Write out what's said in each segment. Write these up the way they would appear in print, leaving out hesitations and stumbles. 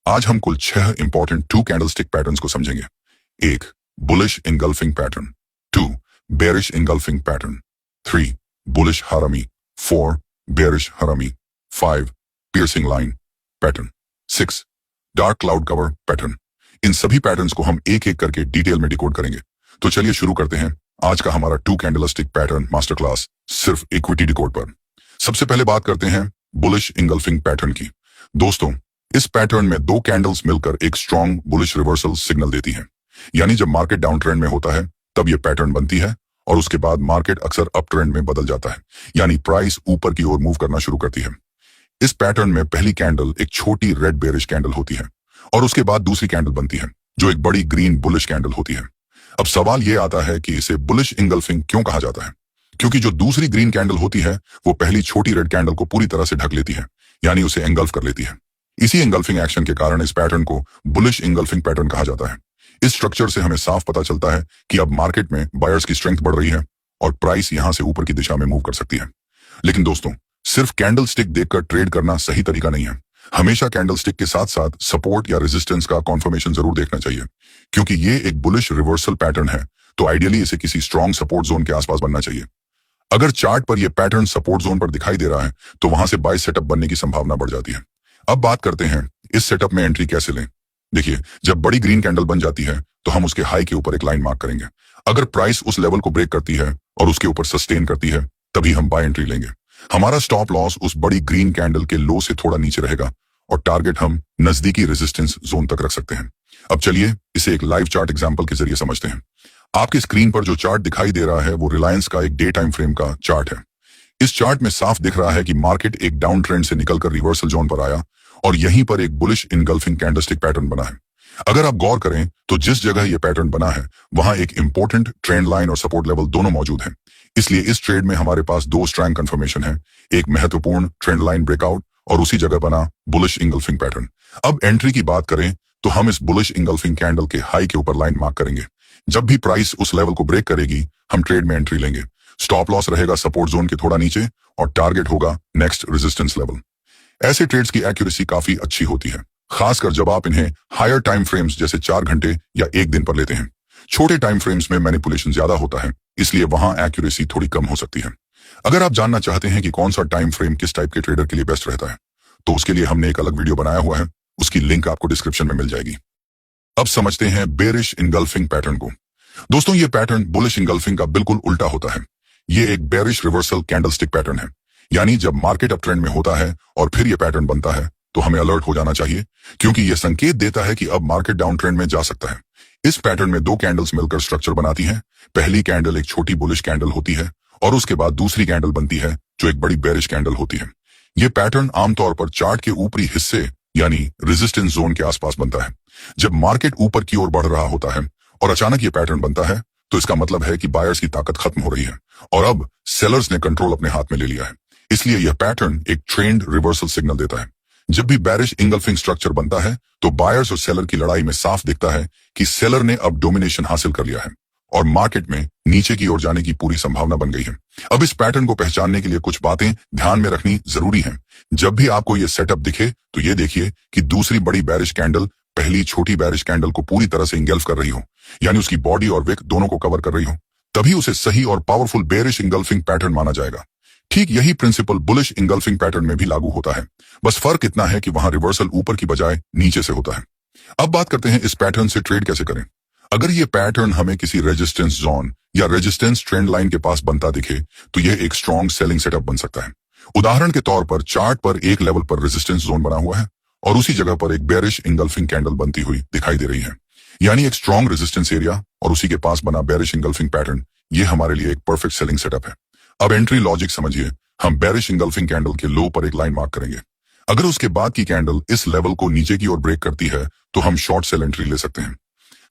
आज हम कुल 6 इंपॉर्टेंट टू कैंडलस्टिक पैटर्न्स को समझेंगे। 1. Bullish engulfing pattern. 2. Bearish engulfing pattern. 3. Bullish harami. 4. Bearish harami. 5. Piercing line pattern. 6. Dark cloud cover pattern. इन सभी पैटर्न्स को हम एक एक करके डिटेल में डिकोड करेंगे। तो चलिए शुरू करते हैं आज का हमारा two candlestick pattern master class सिर्फ इक्विटी डिकोड पर। सबसे पहले बात करते हैं बुलिश इंगल्फिंग पैटर्न की। दोस्तों, इस पैटर्न में दो कैंडल्स मिलकर एक स्ट्रॉन्ग बुलिश रिवर्सल सिग्नल देती हैं। यानी जब मार्केट डाउन ट्रेंड में होता है तब यह पैटर्न बनती है और उसके बाद मार्केट अक्सर अप ट्रेंड में बदल जाता है, यानी प्राइस ऊपर की ओर मूव करना शुरू करती है। इस पैटर्न में पहली कैंडल एक छोटी रेड बेरिश कैंडल होती है और उसके बाद दूसरी कैंडल बनती है जो एक बड़ी ग्रीन बुलिश कैंडल होती है। अब सवाल यह आता है कि इसे बुलिश इंगल्फिंग क्यों कहा जाता है? क्योंकि जो दूसरी ग्रीन कैंडल होती है वो पहली छोटी रेड कैंडल को पूरी तरह से ढक लेती है, यानी उसे एंगल्फ कर लेती है। इसी एंगल्फिंग एक्शन के कारण इस पैटर्न को बुलिश इंगल्फिंग पैटर्न कहा जाता है। इस स्ट्रक्चर से हमें साफ पता चलता है कि अब मार्केट में बायर्स की स्ट्रेंथ बढ़ रही है और प्राइस यहां से ऊपर की दिशा में मूव कर सकती है। लेकिन दोस्तों, सिर्फ कैंडल स्टिक देखकर ट्रेड करना सही तरीका नहीं है। हमेशा कैंडल स्टिक के साथ साथ सपोर्ट या रेजिस्टेंस का कॉन्फर्मेशन जरूर देखना चाहिए, क्योंकि ये एक बुलिश रिवर्सल पैटर्न है तो आइडियली इसे किसी स्ट्रॉन्ग सपोर्ट जोन के आसपास बनना चाहिए। अगर चार्ट पर यह पैटर्न सपोर्ट जोन पर दिखाई दे रहा है तो वहां से बाय सेटअप बनने की संभावना बढ़ जाती है। अब बात करते हैं इस सेटअप में एंट्री कैसे लें। देखिए, जब बड़ी ग्रीन कैंडल बन जाती है तो हम उसके हाई के ऊपर एक लाइन मार्क करेंगे। अगर प्राइस उस लेवल को ब्रेक करती है और उसके ऊपर सस्टेन करती है तभी हम बाय एंट्री लेंगे। हमारा स्टॉप लॉस उस बड़ी ग्रीन कैंडल के लो से थोड़ा नीचे रहेगा और टारगेट हम नजदीकी रेजिस्टेंस जोन तक रख सकते हैं। अब चलिए इसे एक लाइव चार्ट एग्जांपल के जरिए समझते हैं। आपकी स्क्रीन पर जो चार्ट दिखाई दे रहा है वो रिलायंस का एक डे टाइम फ्रेम का चार्ट है। इस चार्ट में साफ दिख रहा है कि मार्केट एक डाउन ट्रेंड से निकलकर रिवर्सल जोन पर आया और यहीं पर एक बुलिश इनगल्फिंग कैंडलस्टिक पैटर्न बना है। अगर आप गौर करें तो जिस जगह यह पैटर्न बना है वहां एक इंपॉर्टेंट ट्रेंड लाइन और सपोर्ट लेवल दोनों मौजूद हैं। इसलिए इस ट्रेड में हमारे पास दो स्ट्रॉन्ग कंफर्मेशन है, एक महत्वपूर्ण ट्रेंड लाइन ब्रेकआउट और उसी जगह बना बुलिश इंगल्फिंग पैटर्न। अब एंट्री की बात करें तो हम इस बुलिश इंगल्फिंग कैंडल के हाई के ऊपर लाइन मार्क करेंगे। जब भी प्राइस उस लेवल को ब्रेक करेगी हम ट्रेड में एंट्री लेंगे। स्टॉप लॉस रहेगा सपोर्ट जोन के थोड़ा नीचे और टारगेट होगा नेक्स्ट रेजिस्टेंस लेवल। ऐसे ट्रेड्स की एक्यूरेसी काफी अच्छी होती है, खासकर जब आप इन्हें हायर टाइम फ्रेम्स जैसे 4 घंटे या 1 दिन पर लेते हैं। छोटे टाइम फ्रेम्स में मैनिपुलेशन ज्यादा होता है, इसलिए वहां एक्यूरेसी थोड़ी कम हो सकती है। अगर आप जानना चाहते हैं कि कौन सा टाइम फ्रेम किस टाइप के ट्रेडर के लिए बेस्ट रहता है तो उसके लिए हमने एक अलग वीडियो बनाया हुआ है, उसकी लिंक आपको डिस्क्रिप्शन में मिल जाएगी। अब समझते हैं बेरिश इंगल्फिंग पैटर्न को। दोस्तों, ये पैटर्न बुलिश इंगल्फिंग का बिल्कुल उल्टा होता है। ये एक बेरिश रिवर्सल कैंडलस्टिक पैटर्न है, यानी जब मार्केट अप ट्रेंड में होता है और फिर यह पैटर्न बनता है तो हमें अलर्ट हो जाना चाहिए, क्योंकि यह संकेत देता है कि अब मार्केट डाउन ट्रेंड में जा सकता है। इस पैटर्न में दो कैंडल्स मिलकर स्ट्रक्चर बनाती हैं। पहली कैंडल एक छोटी बुलिश कैंडल होती है और उसके बाद दूसरी कैंडल बनती है जो एक बड़ी बेरिश कैंडल होती है। यह पैटर्न आमतौर पर चार्ट के ऊपरी हिस्से यानी रेजिस्टेंस जोन के आसपास बनता है। जब मार्केट ऊपर की ओर बढ़ रहा होता है और अचानक यह पैटर्न बनता है तो इसका मतलब है कि बायर्स की ताकत खत्म हो रही है और अब सेलर्स ने कंट्रोल अपने हाथ में ले लिया है। इसलिए यह पैटर्न एक ट्रेंड रिवर्सल सिग्नल देता है। जब भी बेरिश इंगल्फिंग स्ट्रक्चर बनता है तो बायर्स और सेलर की लड़ाई में साफ दिखता है कि सेलर ने अब डोमिनेशन हासिल कर लिया है और मार्केट में नीचे की ओर जाने की पूरी संभावना बन गई है। अब इस पैटर्न को पहचानने के लिए कुछ बातें ध्यान में रखनी जरूरी हैं। जब भी आपको यह सेटअप दिखे तो यह देखिए कि दूसरी बड़ी बेरिश कैंडल पहली छोटी बेरिश कैंडल को पूरी तरह से इंगल्फ कर रही हो, यानी उसकी बॉडी और विक दोनों को कवर कर रही हो। तभी उसे सही और पावरफुल बेरिश इंगल्फिंग पैटर्न माना जाएगा। ठीक यही प्रिंसिपल बुलिश इंगल्फिंग पैटर्न में भी लागू होता है, बस फर्क इतना है कि वहां रिवर्सल ऊपर की बजाय नीचे से होता है। अब बात करते हैं इस पैटर्न से ट्रेड कैसे करें। अगर यह पैटर्न हमें किसी रेजिस्टेंस जोन या रेजिस्टेंस ट्रेंड लाइन के पास बनता दिखे तो यह एक स्ट्रॉन्ग सेलिंग सेटअप बन सकता है। उदाहरण के तौर पर चार्ट पर एक लेवल पर रेजिस्टेंस जोन बना हुआ है और उसी जगह पर एक बेरिश इंगल्फिंग कैंडल बनती हुई दिखाई दे रही है, यानी एक स्ट्रॉन्ग रेजिस्टेंस एरिया और उसी के पास बना बेरिश इंगल्फिंग पैटर्न। यह हमारे लिए एक परफेक्ट सेलिंग सेटअप है। अब एंट्री लॉजिक समझिए। हम बेरिश इंगल्फिंग कैंडल के लो पर एक लाइन मार्क करेंगे। अगर उसके बाद की कैंडल इस लेवल को नीचे की ओर ब्रेक करती है तो हम शॉर्ट सेल एंट्री ले सकते हैं।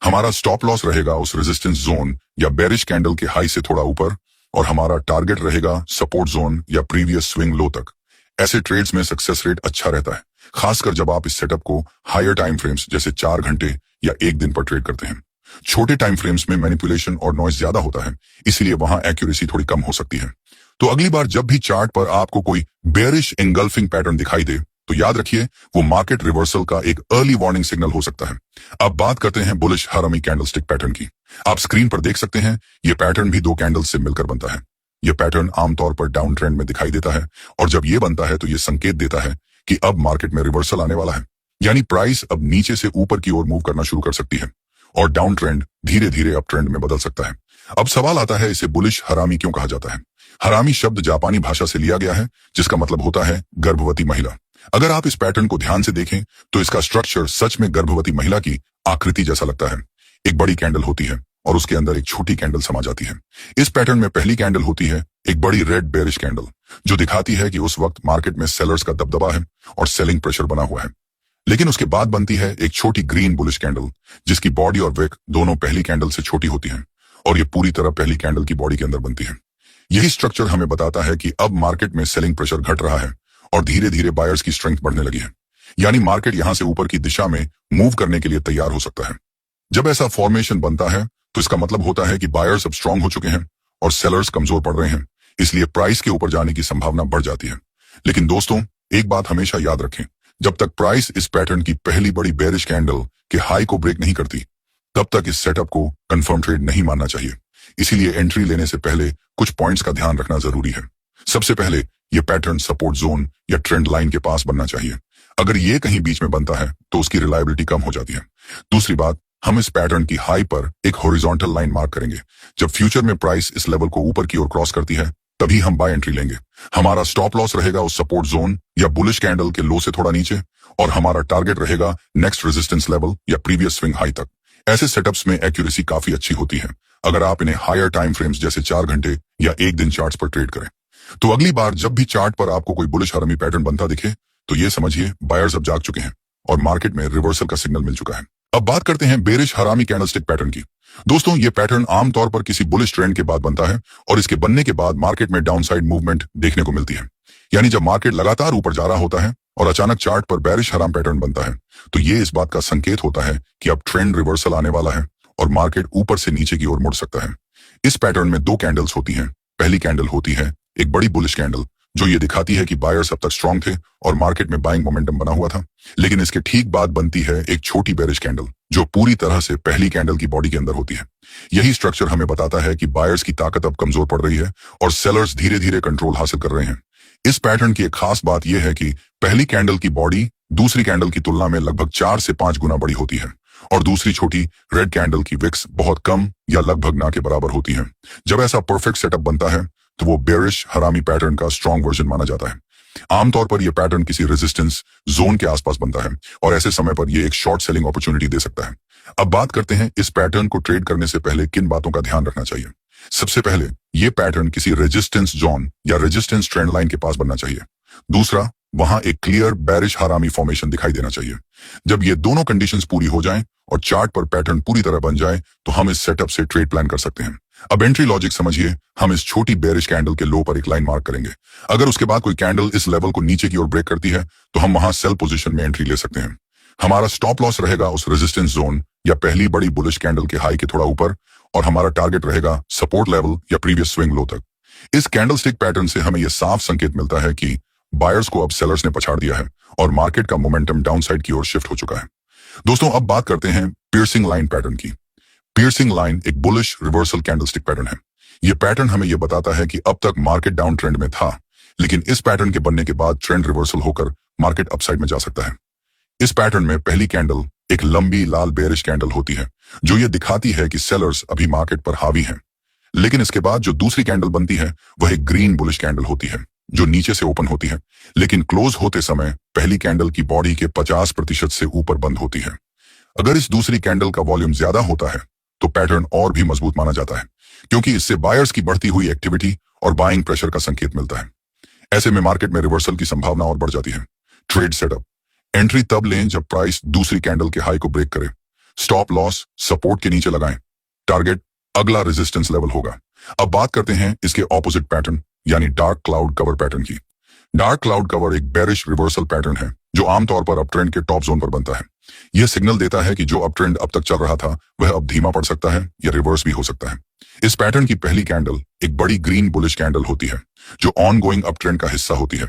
हमारा स्टॉप लॉस रहेगा उस रेजिस्टेंस जोन या बेरिश कैंडल के हाई से थोड़ा ऊपर और हमारा टारगेट रहेगा सपोर्ट जोन या प्रीवियस स्विंग लो तक। ऐसे ट्रेड्स में सक्सेस रेट अच्छा रहता है, खासकर जब आप इस सेटअप को हायर टाइम फ्रेम्स जैसे 4 घंटे या 1 दिन पर ट्रेड करते हैं। छोटे टाइम फ्रेम्स में मैनिपुलेशन और नॉइज ज्यादा होता है, इसलिए वहां एक्यूरेसी थोड़ी कम हो सकती है। तो अगली बार जब भी चार्ट पर आपको कोई बेरिश एंगल्फिंग पैटर्न दिखाई दे तो याद रखिए वो मार्केट रिवर्सल का एक अर्ली वार्निंग सिग्नल हो सकता है। अब बात करते हैं बुलिश हरामी कैंडलस्टिक पैटर्न की। आप स्क्रीन पर देख सकते हैं ये पैटर्न भी दो कैंडल्स से मिलकर बनता है। यह पैटर्न आमतौर पर डाउन ट्रेंड में दिखाई देता है और जब यह बनता है तो यह संकेत देता है कि अब मार्केट में रिवर्सल आने वाला है, यानी प्राइस अब नीचे से ऊपर की ओर मूव करना शुरू कर सकती है और डाउन ट्रेंड धीरे धीरे अप ट्रेंड में बदल सकता है। अब सवाल आता है इसे बुलिश हरामी क्यों कहा जाता है। हरामी शब्द जापानी भाषा से लिया गया है जिसका मतलब होता है गर्भवती महिला। अगर आप इस पैटर्न को ध्यान से देखें तो इसका स्ट्रक्चर सच में गर्भवती महिला की आकृति जैसा लगता है। एक बड़ी कैंडल होती है और उसके अंदर एक छोटी कैंडल समा जाती है। इस पैटर्न में पहली कैंडल होती है एक बड़ी रेड बेरिश कैंडल जो दिखाती है कि उस वक्त मार्केट में सेलर्स का दबदबा है और सेलिंग प्रेशर बना हुआ है। लेकिन उसके बाद बनती है एक छोटी ग्रीन बुलिश कैंडल जिसकी बॉडी और विक दोनों पहली कैंडल से छोटी होती है और ये पूरी तरह पहली कैंडल की बॉडी के अंदर बनती है। यही स्ट्रक्चर हमें बताता है कि अब मार्केट में सेलिंग प्रेशर घट रहा है और धीरे धीरे बायर्स की स्ट्रेंथ बढ़ने लगी है, यानी मार्केट यहां से ऊपर की दिशा में मूव करने के लिए तैयार हो सकता है। जब ऐसा फॉर्मेशन बनता है तो इसका मतलब होता है कि बायर्स अब स्ट्रांग हो चुके हैं और सेलर्स कमजोर पड़ रहे हैं, इसलिए प्राइस के ऊपर जाने की संभावना बढ़ जाती है। लेकिन दोस्तों एक बात हमेशा याद रखें, जब तक प्राइस इस पैटर्न की पहली बड़ी बेरिश कैंडल के हाई को ब्रेक नहीं करती तब तक इस सेटअप को कंफर्म ट्रेड नहीं मानना चाहिए। इसीलिए एंट्री लेने से पहले कुछ पॉइंट्स का ध्यान रखना जरूरी है। सबसे पहले यह पैटर्न सपोर्ट जोन या ट्रेंड लाइन के पास बनना चाहिए। अगर ये कहीं बीच में बनता है तो उसकी रिलायबिलिटी कम हो जाती है। दूसरी बात, हम इस पैटर्न की हाई पर एक हॉरिजॉन्टल लाइन मार्क करेंगे। जब फ्यूचर में प्राइस इस लेवल को ऊपर की ओर क्रॉस करती है तभी हम बाय एंट्री लेंगे। हमारा स्टॉप लॉस रहेगा उस सपोर्ट जोन या बुलिश कैंडल के लो से थोड़ा नीचे और हमारा टारगेट रहेगा नेक्स्ट रेजिस्टेंस लेवल या प्रीवियस स्विंग हाई तक। ऐसे सेटअप्स में एक्यूरेसी काफी अच्छी होती है अगर आप इन्हें हायर टाइम फ्रेम्स जैसे 4 घंटे या 1 दिन चार्ट्स पर ट्रेड करें। तो अगली बार जब भी चार्ट पर आपको कोई बुलिश हरामी पैटर्न बनता दिखे तो ये समझिए बायर्स अब जाग चुके हैं और मार्केट में रिवर्सल का सिग्नल मिल चुका है। अब बात करते हैं बेरिश हरामी कैंडलस्टिक पैटर्न की। दोस्तों ये पैटर्न आमतौर पर किसी बुलिश ट्रेंड के बाद बनता है और इसके बनने के बाद मार्केट में डाउनसाइड मूवमेंट देखने को मिलती है, यानी जब मार्केट लगातार ऊपर जा रहा होता है और अचानक चार्ट पर बेरिश हराम पैटर्न बनता है तो ये इस बात का संकेत होता है कि अब ट्रेंड रिवर्सल आने वाला है और मार्केट ऊपर से नीचे की ओर मुड़ सकता है। इस पैटर्न में 2 कैंडल्स होती हैं। पहली कैंडल होती है एक बड़ी बुलिश कैंडल जो ये दिखाती है कि बायर्स अब तक स्ट्रांग थे और मार्केट में बाइंग मोमेंटम बना हुआ था। लेकिन इसके ठीक बाद बनती है एक छोटी बेरिश कैंडल जो पूरी तरह से पहली कैंडल की बॉडी के अंदर होती है। यही स्ट्रक्चर हमें बताता है कि बायर्स की ताकत अब कमजोर पड़ रही है और सेलर्स धीरे धीरे कंट्रोल हासिल कर रहे हैं। इस पैटर्न की एक खास बात यह है कि पहली कैंडल की बॉडी दूसरी कैंडल की तुलना में लगभग 4 से 5 गुना बड़ी होती है और दूसरी छोटी रेड कैंडल की विक्स बहुत कम या लगभग ना के बराबर होती है। जब ऐसा परफेक्ट सेटअप बनता है तो वो बेरिश हरामी पैटर्न का स्ट्रॉन्ग वर्जन माना जाता है। आमतौर पर यह पैटर्न किसी रेजिस्टेंस जोन के आसपास बनता है और ऐसे समय पर यह एक शॉर्ट सेलिंग अपॉर्चुनिटी दे सकता है। अब बात करते हैं इस पैटर्न को ट्रेड करने से पहले किन बातों का ध्यान रखना चाहिए। सबसे पहले यह पैटर्न किसी रेजिस्टेंस जोन या रेजिस्टेंस ट्रेंड लाइन के पास बनना चाहिए। दूसरा, वहां एक क्लियर बेरिश हरामी फॉर्मेशन दिखाई देना चाहिए। जब ये दोनों कंडीशंस पूरी हो जाएं और चार्ट पर पैटर्न पूरी तरह बन जाए तो हम इस सेटअप से ट्रेड प्लान कर सकते हैं। अब एंट्री लॉजिक समझिए। हम इस छोटी बेरिश कैंडल के लो पर एक लाइन मार्क करेंगे। अगर उसके बाद कोई कैंडल इस लेवल को नीचे की ओर ब्रेक करती है तो हम वहां सेल पोजीशन में एंट्री ले सकते हैं। हमारा स्टॉप लॉस रहेगा उस रेजिस्टेंस जोन या पहली बड़ी बुलिश कैंडल के हाई के थोड़ा ऊपर और हमारा टारगेट रहेगा सपोर्ट लेवल या प्रीवियस स्विंग लो तक। इस कैंडलस्टिक पैटर्न से हमें यह साफ संकेत मिलता है कि बायर्स को अब सेलर्स ने पछाड़ दिया है और मार्केट का मोमेंटम डाउनसाइड की ओर शिफ्ट हो चुका है। दोस्तों अब बात करते हैं पियर्सिंग लाइन पैटर्न की। पियर्सिंग लाइन एक बुलिश रिवर्सल कैंडलस्टिक पैटर्न है। यह पैटर्न हमें यह बताता है कि अब तक मार्केट डाउन ट्रेंड में था, लेकिन इस पैटर्न के बनने के बाद ट्रेंड रिवर्सल होकर मार्केट अपसाइड में जा सकता है। इस पैटर्न में पहली कैंडल एक लंबी लाल बेरिश कैंडल होती है जो यह दिखाती है कि सेलर्स अभी मार्केट पर हावी हैं। लेकिन इसके बाद जो दूसरी कैंडल बनती है वह एक ग्रीन बुलिश कैंडल होती है जो नीचे से ओपन होती है, लेकिन क्लोज होते समय पहली कैंडल की बॉडी के 50% से ऊपर बंद होती है। अगर इस दूसरी कैंडल का वॉल्यूम ज्यादा होता है तो पैटर्न और भी मजबूत माना जाता है क्योंकि इससे बायर्स की बढ़ती हुई एक्टिविटी और बाइंग प्रेशर का संकेत मिलता है। ऐसे में मार्केट में रिवर्सल की संभावना और बढ़ जाती है। ट्रेड सेटअप, एंट्री तब लें जब प्राइस दूसरी कैंडल के हाई को ब्रेक करे। स्टॉप लॉस सपोर्ट के नीचे लगाएं। टारगेट अगला रेजिस्टेंस लेवल होगा। अब बात करते हैं इसके ऑपोजिट पैटर्न यानी डार्क क्लाउड कवर पैटर्न की। डार्क क्लाउड कवर एक बेरिश रिवर्सल पैटर्न है जो आमतौर पर अप ट्रेंड के टॉप जोन पर बनता है। यह सिग्नल देता है कि जो अप ट्रेंड अब तक चल रहा था वह अब धीमा पड़ सकता है या रिवर्स भी हो सकता है। इस पैटर्न की पहली कैंडल एक बड़ी ग्रीन बुलिश कैंडल होती है जो ऑन गोइंग अप ट्रेंड का हिस्सा होती है।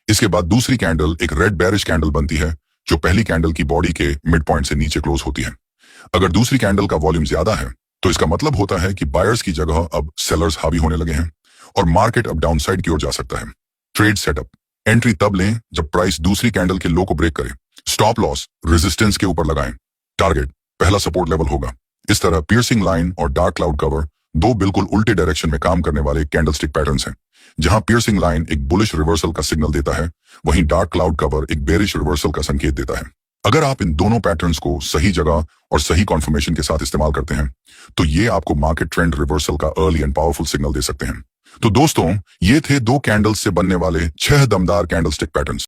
इसके बाद दूसरी कैंडल एक रेड बेरिश कैंडल बनती है जो पहली कैंडल की बॉडी के मिड पॉइंट से नीचे क्लोज होती है। अगर दूसरी कैंडल का वॉल्यूम ज्यादा है तो इसका मतलब होता है कि बायर्स की जगह अब सेलर्स हावी होने लगे हैं और मार्केट अब डाउनसाइड की ओर जा सकता है। ट्रेड सेटअप, एंट्री तब लें जब प्राइस दूसरी कैंडल के लो को ब्रेक करे। स्टॉप लॉस रेजिस्टेंस के ऊपर लगाएं। टारगेट पहला सपोर्ट लेवल होगा। इस तरह पियर्सिंग लाइन और डार्क क्लाउड कवर दो बिल्कुल उल्टे डायरेक्शन में काम करने वाले कैंडलस्टिक पैटर्न्स हैं। जहां पियर्सिंग लाइन एक बुलिश रिवर्सल का सिग्नल देता है, वहीं डार्क क्लाउड कवर एक बेरिश रिवर्सल का संकेत देता है। अगर आप इन दोनों पैटर्न्स को सही जगह और सही कॉन्फर्मेशन के साथ इस्तेमाल करते हैं तो ये आपको मार्केट ट्रेंड रिवर्सल का अर्ली एंड पावरफुल सिग्नल दे सकते हैं। तो दोस्तों, ये थे दो कैंडल्स से बनने वाले 6 दमदार कैंडलस्टिक पैटर्न्स।